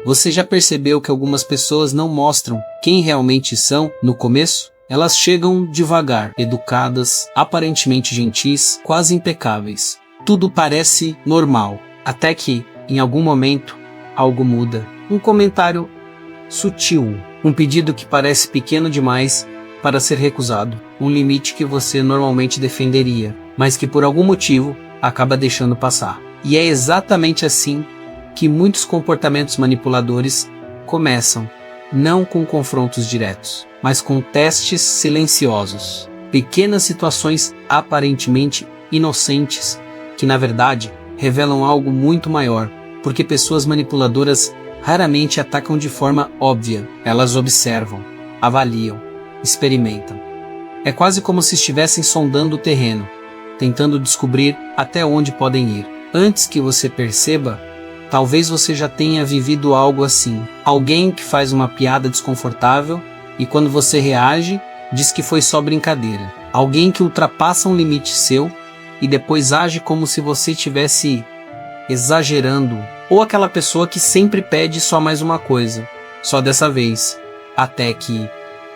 Você já percebeu que algumas pessoas não mostram quem realmente são no começo? Elas chegam devagar, educadas, aparentemente gentis, quase impecáveis. Tudo parece normal, até que, em algum momento, algo muda. Um comentário sutil, um pedido que parece pequeno demais para ser recusado, um limite que você normalmente defenderia, mas que por algum motivo acaba deixando passar. E é exatamente assim que muitos comportamentos manipuladores começam, não com confrontos diretos, mas com testes silenciosos, pequenas situações aparentemente inocentes, que na verdade revelam algo muito maior, porque pessoas manipuladoras raramente atacam de forma óbvia, elas observam, avaliam, experimentam. É quase como se estivessem sondando o terreno, tentando descobrir até onde podem ir. Antes que você perceba, talvez você já tenha vivido algo assim. Alguém que faz uma piada desconfortável e quando você reage, diz que foi só brincadeira. Alguém que ultrapassa um limite seu e depois age como se você estivesse exagerando. Ou aquela pessoa que sempre pede só mais uma coisa, só dessa vez, até que,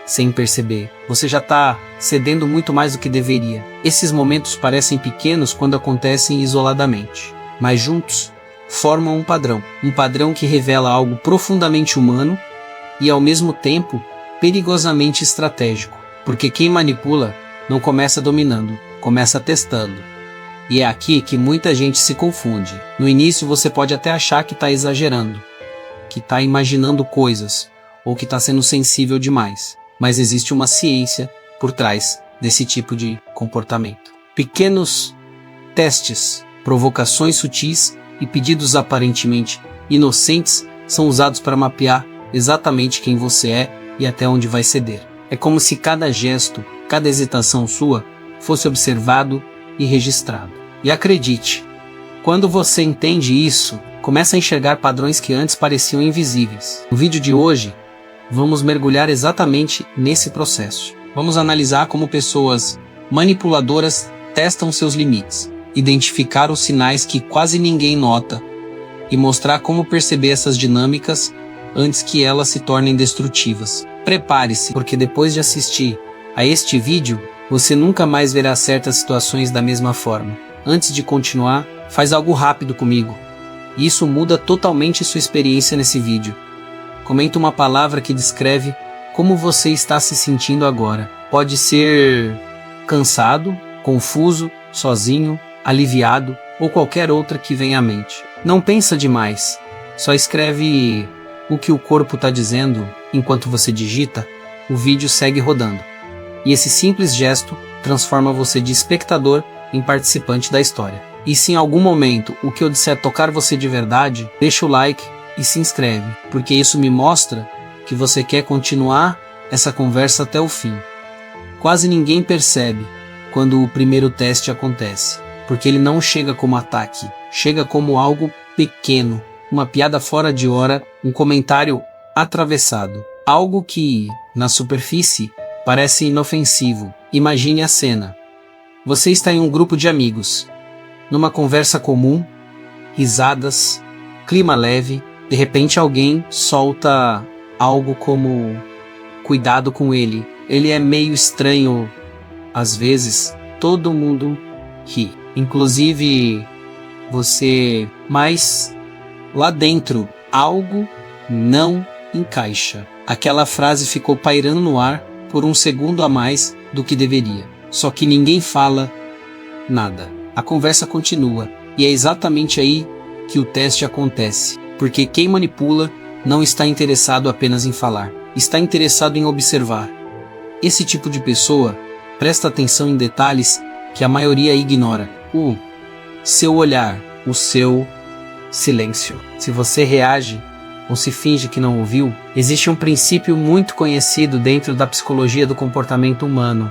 sem perceber, você já está cedendo muito mais do que deveria. Esses momentos parecem pequenos quando acontecem isoladamente, mas juntos formam um padrão que revela algo profundamente humano e ao mesmo tempo perigosamente estratégico, porque quem manipula não começa dominando, começa testando. E é aqui que muita gente se confunde. No início você pode até achar que está exagerando, que está imaginando coisas, ou que está sendo sensível demais. Mas existe uma ciência por trás desse tipo de comportamento. Pequenos testes, provocações sutis e pedidos aparentemente inocentes são usados para mapear exatamente quem você é e até onde vai ceder. É como se cada gesto, cada hesitação sua fosse observado e registrado. E acredite, quando você entende isso, começa a enxergar padrões que antes pareciam invisíveis. No vídeo de hoje, vamos mergulhar exatamente nesse processo. Vamos analisar como pessoas manipuladoras testam seus limites, identificar os sinais que quase ninguém nota e mostrar como perceber essas dinâmicas antes que elas se tornem destrutivas. Prepare-se, porque depois de assistir a este vídeo, você nunca mais verá certas situações da mesma forma. Antes de continuar, faz algo rápido comigo. E isso muda totalmente sua experiência nesse vídeo. Comenta uma palavra que descreve como você está se sentindo agora. Pode ser cansado, confuso, sozinho, aliviado ou qualquer outra que venha à mente. Não pensa demais, só escreve o que o corpo está dizendo enquanto você digita, o vídeo segue rodando. E esse simples gesto transforma você de espectador em participante da história. E se em algum momento o que eu disser tocar você de verdade, deixa o like e se inscreve, porque isso me mostra que você quer continuar essa conversa até o fim. Quase ninguém percebe quando o primeiro teste acontece, porque ele não chega como ataque, chega como algo pequeno, uma piada fora de hora, um comentário atravessado, algo que, na superfície, parece inofensivo. Imagine a cena. Você está em um grupo de amigos, numa conversa comum, risadas, clima leve, de repente alguém solta algo como cuidado com ele. Ele é meio estranho, às vezes todo mundo ri, inclusive você, mas lá dentro algo não encaixa. Aquela frase ficou pairando no ar por um segundo a mais do que deveria. Só que ninguém fala nada. A conversa continua. E é exatamente aí que o teste acontece. Porque quem manipula não está interessado apenas em falar. Está interessado em observar. Esse tipo de pessoa presta atenção em detalhes que a maioria ignora. O seu olhar, o seu silêncio. Se você reage ou se finge que não ouviu, existe um princípio muito conhecido dentro da psicologia do comportamento humano.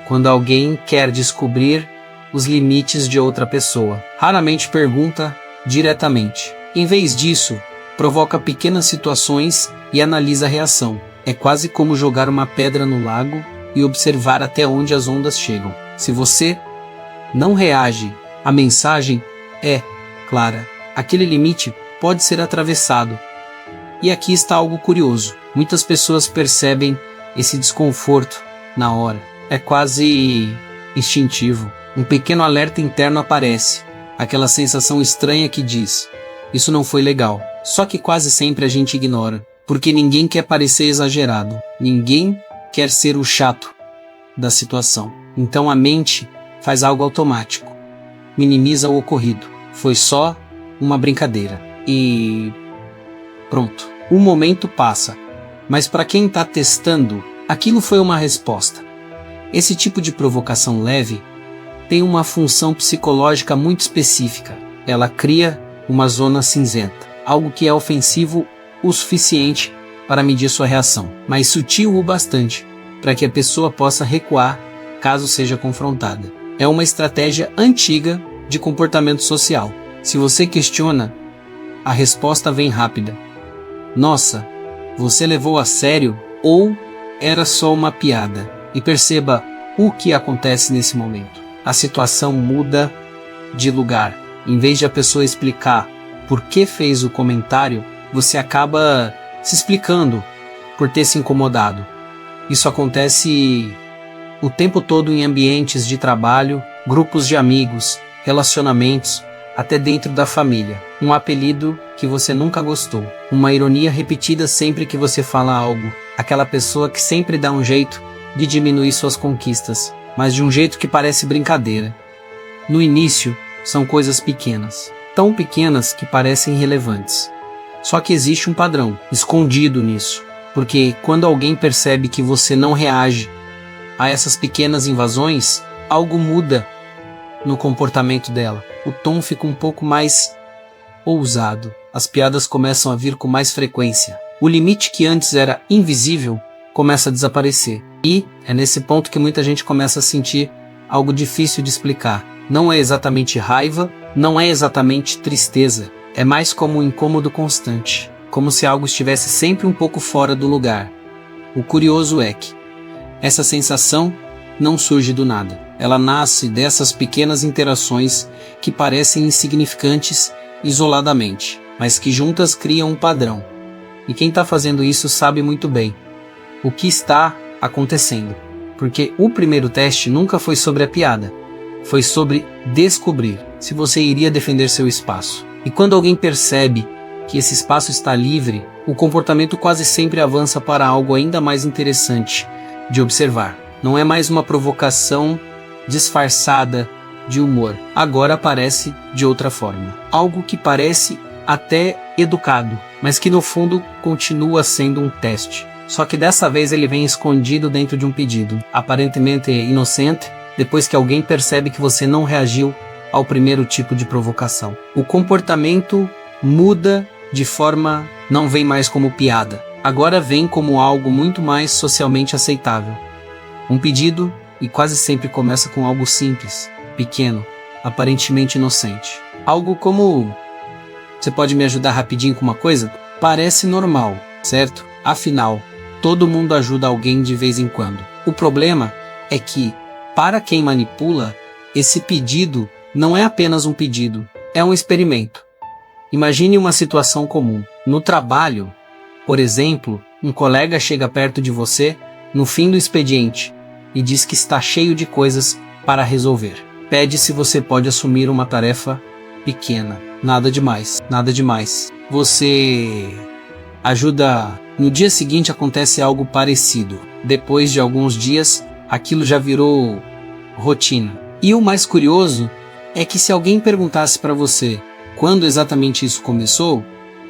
Quando alguém quer descobrir os limites de outra pessoa, raramente pergunta diretamente. Em vez disso, provoca pequenas situações e analisa a reação. É quase como jogar uma pedra no lago e observar até onde as ondas chegam. Se você não reage, a mensagem é clara. Aquele limite pode ser atravessado, E aqui está algo curioso. Muitas pessoas percebem esse desconforto na hora. É quase instintivo. Um pequeno alerta interno aparece. Aquela sensação estranha que diz: isso não foi legal. Só que quase sempre a gente ignora. Porque ninguém quer parecer exagerado. Ninguém quer ser o chato da situação. Então a mente faz algo automático. Minimiza o ocorrido. Foi só uma brincadeira. E pronto. O momento passa. Mas para quem está testando, aquilo foi uma resposta. Esse tipo de provocação leve tem uma função psicológica muito específica. Ela cria uma zona cinzenta. Algo que é ofensivo o suficiente para medir sua reação, mas sutil o bastante para que a pessoa possa recuar caso seja confrontada. É uma estratégia antiga de comportamento social. Se você questiona, a resposta vem rápida. Nossa, você levou a sério ou era só uma piada? E perceba o que acontece nesse momento. A situação muda de lugar. Em vez de a pessoa explicar por que fez o comentário, você acaba se explicando por ter se incomodado. Isso acontece o tempo todo em ambientes de trabalho, grupos de amigos, relacionamentos, até dentro da família. Um apelido que você nunca gostou, uma ironia repetida sempre que você fala algo, aquela pessoa que sempre dá um jeito de diminuir suas conquistas, mas de um jeito que parece brincadeira. No início, são coisas pequenas, tão pequenas que parecem irrelevantes. Só que existe um padrão escondido nisso, porque quando alguém percebe que você não reage a essas pequenas invasões, algo muda no comportamento dela. O tom fica um pouco mais ousado, as piadas começam a vir com mais frequência. O limite que antes era invisível começa a desaparecer. E é nesse ponto que muita gente começa a sentir algo difícil de explicar. Não é exatamente raiva, não é exatamente tristeza. É mais como um incômodo constante, como se algo estivesse sempre um pouco fora do lugar. O curioso é que essa sensação não surge do nada. Ela nasce dessas pequenas interações que parecem insignificantes isoladamente, mas que juntas criam um padrão. E quem está fazendo isso sabe muito bem o que está acontecendo, porque o primeiro teste nunca foi sobre a piada, foi sobre descobrir se você iria defender seu espaço. E quando alguém percebe que esse espaço está livre, o comportamento quase sempre avança para algo ainda mais interessante de observar. Não é mais uma provocação disfarçada de humor. Agora aparece de outra forma. Algo que parece até educado, mas que no fundo continua sendo um teste. Só que dessa vez ele vem escondido dentro de um pedido, aparentemente inocente, depois que alguém percebe que você não reagiu ao primeiro tipo de provocação. O comportamento muda de forma, não vem mais como piada. Agora vem como algo muito mais socialmente aceitável. Um pedido, e quase sempre começa com algo simples, pequeno, aparentemente inocente. Algo como: você pode me ajudar rapidinho com uma coisa? Parece normal, certo? Afinal, todo mundo ajuda alguém de vez em quando. O problema é que, para quem manipula, esse pedido não é apenas um pedido, é um experimento. Imagine uma situação comum. No trabalho, por exemplo, um colega chega perto de você no fim do expediente e diz que está cheio de coisas para resolver. Pede se você pode assumir uma tarefa pequena. Nada demais, nada demais. Você ajuda. No dia seguinte acontece algo parecido. Depois de alguns dias, aquilo já virou rotina. E o mais curioso é que se alguém perguntasse para você quando exatamente isso começou,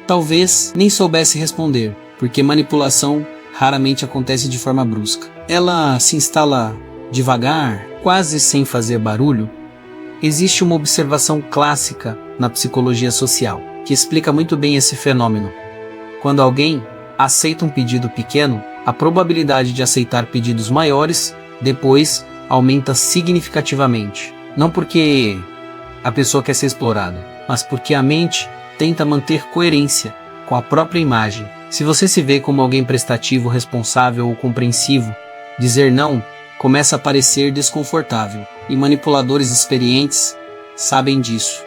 talvez nem soubesse responder, porque manipulação raramente acontece de forma brusca. Ela se instala devagar, quase sem fazer barulho. Existe uma observação clássica na psicologia social que explica muito bem esse fenômeno. Quando alguém aceita um pedido pequeno, a probabilidade de aceitar pedidos maiores depois aumenta significativamente. Não porque a pessoa quer ser explorada, mas porque a mente tenta manter coerência com a própria imagem. Se você se vê como alguém prestativo, responsável ou compreensivo, dizer não começa a parecer desconfortável, e manipuladores experientes sabem disso.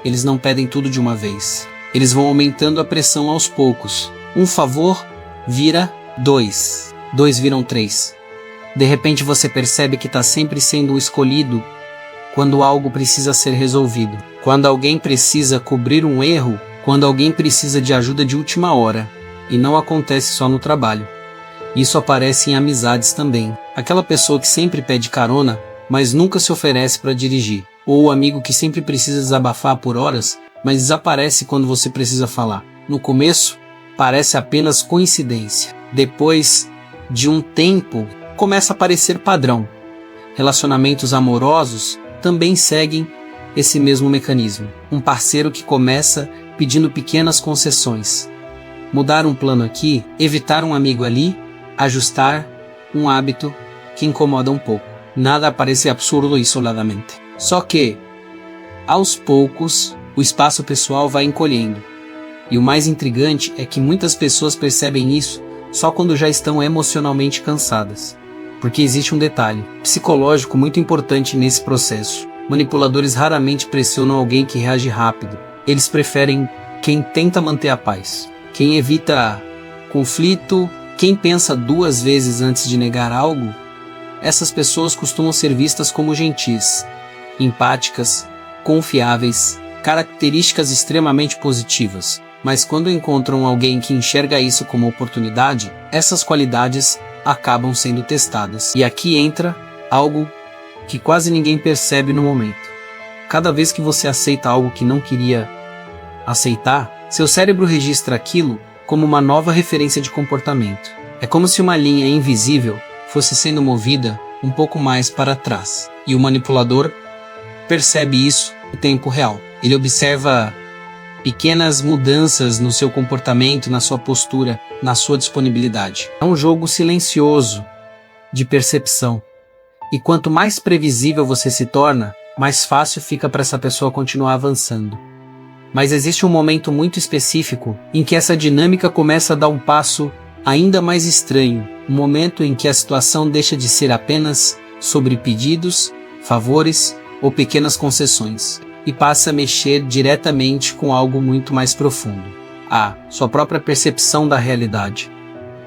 Eles não pedem tudo de uma vez. Eles vão aumentando a pressão aos poucos, Um favor vira 2. 2 viram 3. De repente você percebe que está sempre sendo escolhido quando algo precisa ser resolvido. Quando alguém precisa cobrir um erro, quando alguém precisa de ajuda de última hora. E não acontece só no trabalho. Isso aparece em amizades também. Aquela pessoa que sempre pede carona, mas nunca se oferece para dirigir. Ou o amigo que sempre precisa desabafar por horas, mas desaparece quando você precisa falar. No começo, parece apenas coincidência. Depois de um tempo, começa a parecer padrão. Relacionamentos amorosos também seguem esse mesmo mecanismo. Um parceiro que começa pedindo pequenas concessões. Mudar um plano aqui, evitar um amigo ali, ajustar um hábito que incomoda um pouco. Nada parece absurdo isoladamente. Só que, aos poucos, o espaço pessoal vai encolhendo. E o mais intrigante é que muitas pessoas percebem isso só quando já estão emocionalmente cansadas. Porque existe um detalhe psicológico muito importante nesse processo. Manipuladores raramente pressionam alguém que reage rápido. Eles preferem quem tenta manter a paz, quem evita conflito, quem pensa 2 vezes antes de negar algo. Essas pessoas costumam ser vistas como gentis, empáticas, confiáveis, características extremamente positivas. Mas quando encontram alguém que enxerga isso como oportunidade, essas qualidades acabam sendo testadas. E aqui entra algo que quase ninguém percebe no momento. Cada vez que você aceita algo que não queria aceitar, seu cérebro registra aquilo como uma nova referência de comportamento. É como se uma linha invisível fosse sendo movida um pouco mais para trás. E o manipulador percebe isso em tempo real. Ele observa pequenas mudanças no seu comportamento, na sua postura, na sua disponibilidade. É um jogo silencioso de percepção. E quanto mais previsível você se torna, mais fácil fica para essa pessoa continuar avançando. Mas existe um momento muito específico em que essa dinâmica começa a dar um passo ainda mais estranho. Um momento em que a situação deixa de ser apenas sobre pedidos, favores ou pequenas concessões e passa a mexer diretamente com algo muito mais profundo, a sua própria percepção da realidade.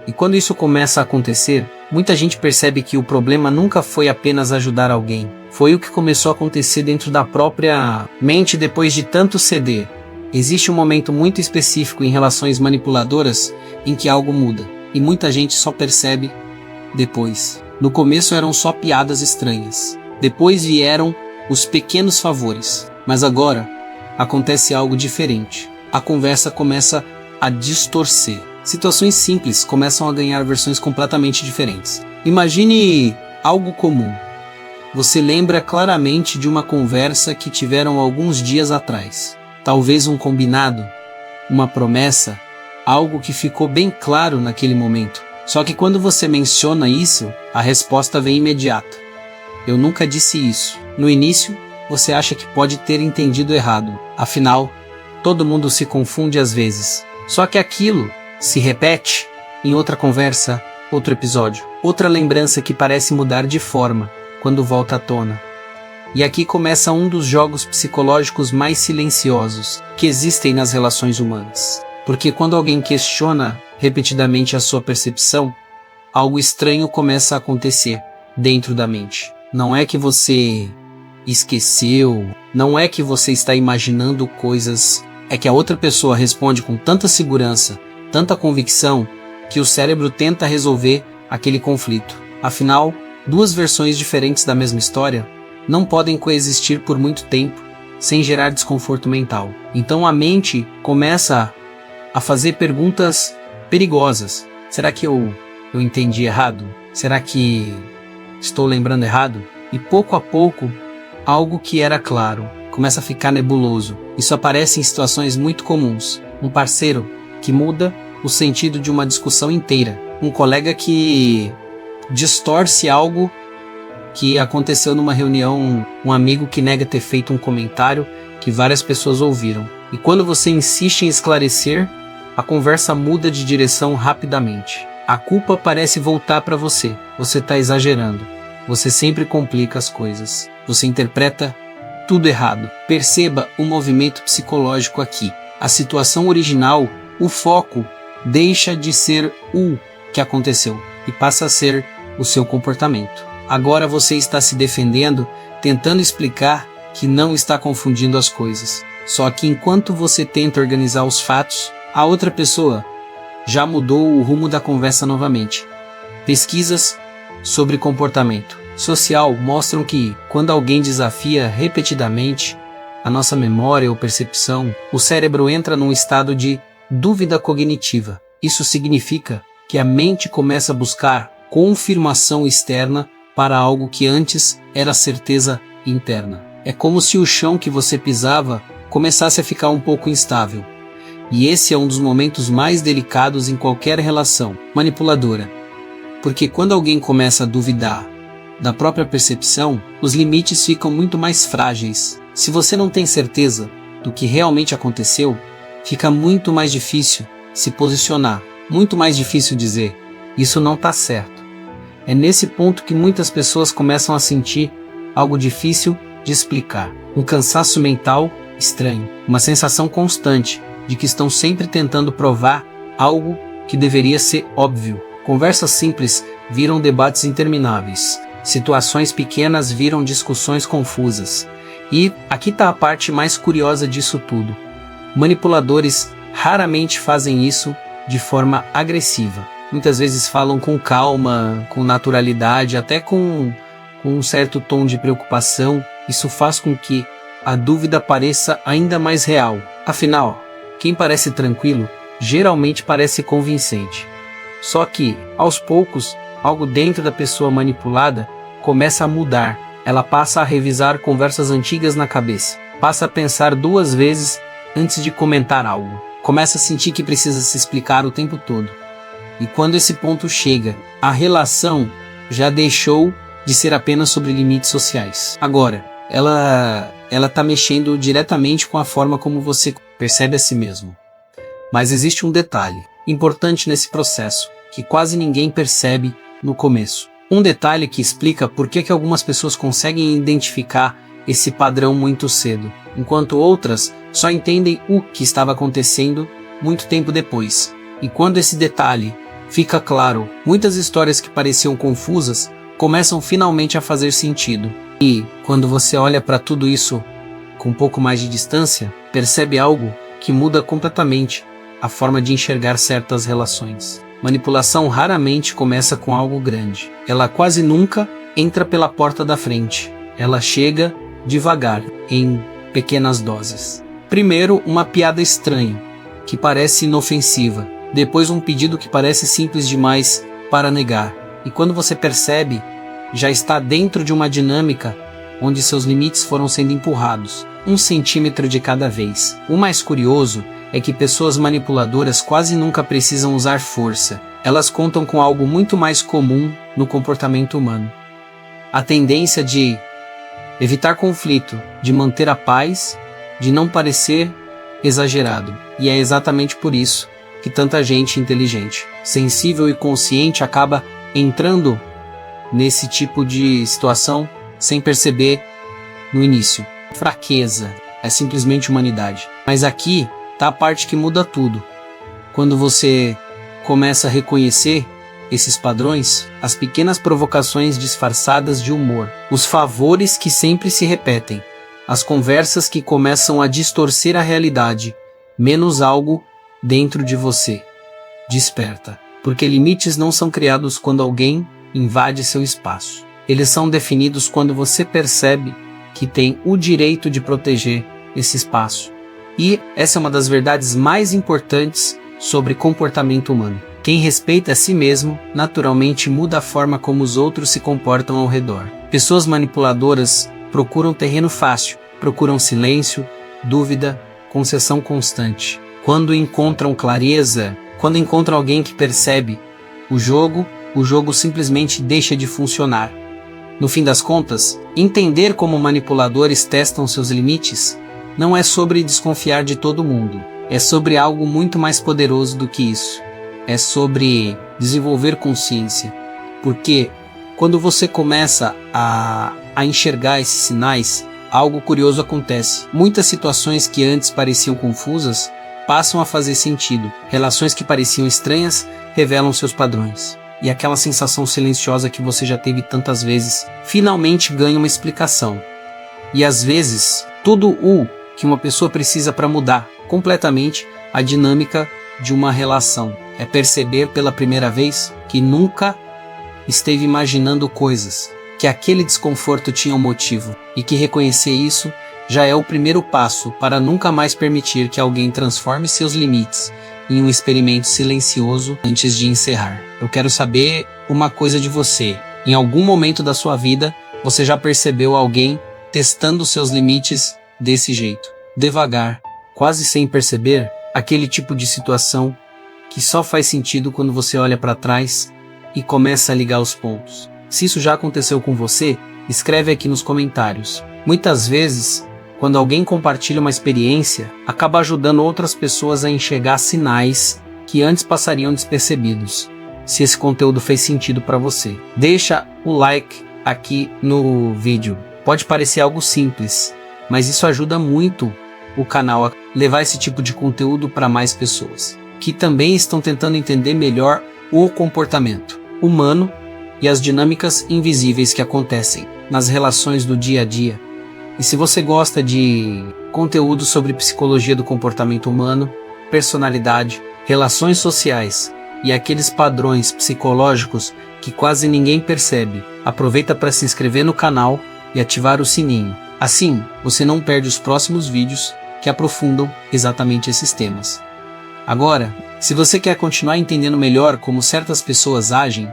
E quando isso começa a acontecer, muita gente percebe que o problema nunca foi apenas ajudar alguém. Foi o que começou a acontecer dentro da própria mente depois de tanto ceder. Existe um momento muito específico em relações manipuladoras em que algo muda, e muita gente só percebe depois. No começo eram só piadas estranhas. Depois vieram os pequenos favores. Mas agora acontece algo diferente. A conversa começa a distorcer. Situações simples começam a ganhar versões completamente diferentes. Imagine algo comum. Você lembra claramente de uma conversa que tiveram alguns dias atrás. Talvez um combinado, uma promessa, algo que ficou bem claro naquele momento. Só que quando você menciona isso, a resposta vem imediata. Eu nunca disse isso. No início, você acha que pode ter entendido errado. Afinal, todo mundo se confunde às vezes. Só que aquilo se repete em outra conversa, outro episódio, outra lembrança que parece mudar de forma quando volta à tona. E aqui começa um dos jogos psicológicos mais silenciosos que existem nas relações humanas. Porque quando alguém questiona repetidamente a sua percepção, algo estranho começa a acontecer dentro da mente. Não é que você esqueceu, não é que você está imaginando coisas, é que a outra pessoa responde com tanta segurança, tanta convicção, que o cérebro tenta resolver aquele conflito. Afinal, 2 versões diferentes da mesma história não podem coexistir por muito tempo sem gerar desconforto mental. Então a mente começa a fazer perguntas perigosas. Será que eu entendi errado? Será que estou lembrando errado? E pouco a pouco, algo que era claro começa a ficar nebuloso. Isso aparece em situações muito comuns. Um parceiro que muda o sentido de uma discussão inteira. Um colega que distorce algo que aconteceu numa reunião, um amigo que nega ter feito um comentário que várias pessoas ouviram. E quando você insiste em esclarecer, a conversa muda de direção rapidamente. A culpa parece voltar para você. Você está exagerando. Você sempre complica as coisas. Você interpreta tudo errado. Perceba o movimento psicológico aqui. A situação original, o foco, deixa de ser o que aconteceu e passa a ser o seu comportamento. Agora você está se defendendo, tentando explicar que não está confundindo as coisas. Só que enquanto você tenta organizar os fatos, a outra pessoa já mudou o rumo da conversa novamente. Pesquisas sobre comportamento social mostram que, quando alguém desafia repetidamente a nossa memória ou percepção, o cérebro entra num estado de dúvida cognitiva. Isso significa que a mente começa a buscar confirmação externa para algo que antes era certeza interna. É como se o chão que você pisava começasse a ficar um pouco instável. E esse é um dos momentos mais delicados em qualquer relação manipuladora. Porque quando alguém começa a duvidar da própria percepção, os limites ficam muito mais frágeis. Se você não tem certeza do que realmente aconteceu, fica muito mais difícil se posicionar, muito mais difícil dizer, isso não está certo. É nesse ponto que muitas pessoas começam a sentir algo difícil de explicar, um cansaço mental estranho, uma sensação constante de que estão sempre tentando provar algo que deveria ser óbvio. Conversas simples viram debates intermináveis, situações pequenas viram discussões confusas. E aqui está a parte mais curiosa disso tudo. Manipuladores raramente fazem isso de forma agressiva. Muitas vezes falam com calma, com naturalidade, até com um certo tom de preocupação. Isso faz com que a dúvida pareça ainda mais real. Afinal, quem parece tranquilo geralmente parece convincente. Só que, aos poucos, algo dentro da pessoa manipulada começa a mudar. Ela passa a revisar conversas antigas na cabeça. Passa a pensar 2 vezes antes de comentar algo. Começa a sentir que precisa se explicar o tempo todo. E quando esse ponto chega, a relação já deixou de ser apenas sobre limites sociais. Agora, ela está mexendo diretamente com a forma como você percebe a si mesmo. Mas existe um detalhe importante nesse processo, que quase ninguém percebe no começo. Um detalhe que explica por que algumas pessoas conseguem identificar esse padrão muito cedo, enquanto outras só entendem o que estava acontecendo muito tempo depois. E quando esse detalhe fica claro, muitas histórias que pareciam confusas começam finalmente a fazer sentido. E quando você olha para tudo isso com um pouco mais de distância, percebe algo que muda completamente a forma de enxergar certas relações. Manipulação raramente começa com algo grande. Ela quase nunca entra pela porta da frente. Ela chega devagar, em pequenas doses. Primeiro, uma piada estranha, que parece inofensiva. Depois, um pedido que parece simples demais para negar. E quando você percebe, já está dentro de uma dinâmica onde seus limites foram sendo empurrados, 1 centímetro de cada vez. O mais curioso é que pessoas manipuladoras quase nunca precisam usar força. Elas contam com algo muito mais comum no comportamento humano. A tendência de evitar conflito, de manter a paz, de não parecer exagerado. E é exatamente por isso que tanta gente inteligente, sensível e consciente acaba entrando nesse tipo de situação sem perceber no início. Fraqueza é simplesmente humanidade. Mas aqui tá a parte que muda tudo. Quando você começa a reconhecer esses padrões, as pequenas provocações disfarçadas de humor, os favores que sempre se repetem, as conversas que começam a distorcer a realidade, menos algo dentro de você desperta. Porque limites não são criados quando alguém invade seu espaço. Eles são definidos quando você percebe que tem o direito de proteger esse espaço. E essa é uma das verdades mais importantes sobre comportamento humano. Quem respeita a si mesmo, naturalmente muda a forma como os outros se comportam ao redor. Pessoas manipuladoras procuram terreno fácil, procuram silêncio, dúvida, concessão constante. Quando encontram clareza, quando encontram alguém que percebe o jogo simplesmente deixa de funcionar. No fim das contas, entender como manipuladores testam seus limites não é sobre desconfiar de todo mundo. É sobre algo muito mais poderoso do que isso. É sobre desenvolver consciência. Porque quando você começa a enxergar esses sinais, algo curioso acontece. Muitas situações que antes pareciam confusas passam a fazer sentido. Relações que pareciam estranhas revelam seus padrões. E aquela sensação silenciosa que você já teve tantas vezes, finalmente ganha uma explicação. E às vezes, tudo o que uma pessoa precisa para mudar completamente a dinâmica de uma relação é perceber pela primeira vez que nunca esteve imaginando coisas, que aquele desconforto tinha um motivo, e que reconhecer isso já é o primeiro passo para nunca mais permitir que alguém transforme seus limites em um experimento silencioso antes de encerrar. Eu quero saber uma coisa de você. Em algum momento da sua vida, você já percebeu alguém testando seus limites desse jeito? Devagar, quase sem perceber, aquele tipo de situação que só faz sentido quando você olha para trás e começa a ligar os pontos. Se isso já aconteceu com você, escreve aqui nos comentários. Muitas vezes, quando alguém compartilha uma experiência, acaba ajudando outras pessoas a enxergar sinais que antes passariam despercebidos. Se esse conteúdo fez sentido para você, deixa o like aqui no vídeo. Pode parecer algo simples, mas isso ajuda muito o canal a levar esse tipo de conteúdo para mais pessoas, que também estão tentando entender melhor o comportamento humano e as dinâmicas invisíveis que acontecem nas relações do dia a dia. E se você gosta de conteúdo sobre psicologia do comportamento humano, personalidade, relações sociais e aqueles padrões psicológicos que quase ninguém percebe, aproveita para se inscrever no canal e ativar o sininho. Assim, você não perde os próximos vídeos que aprofundam exatamente esses temas. Agora, se você quer continuar entendendo melhor como certas pessoas agem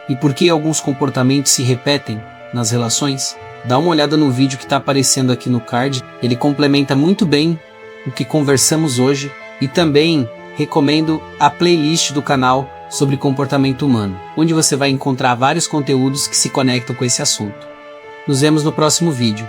e por que alguns comportamentos se repetem nas relações, dá uma olhada no vídeo que está aparecendo aqui no card. Ele complementa muito bem o que conversamos hoje e também recomendo a playlist do canal sobre comportamento humano, onde você vai encontrar vários conteúdos que se conectam com esse assunto. Nos vemos no próximo vídeo.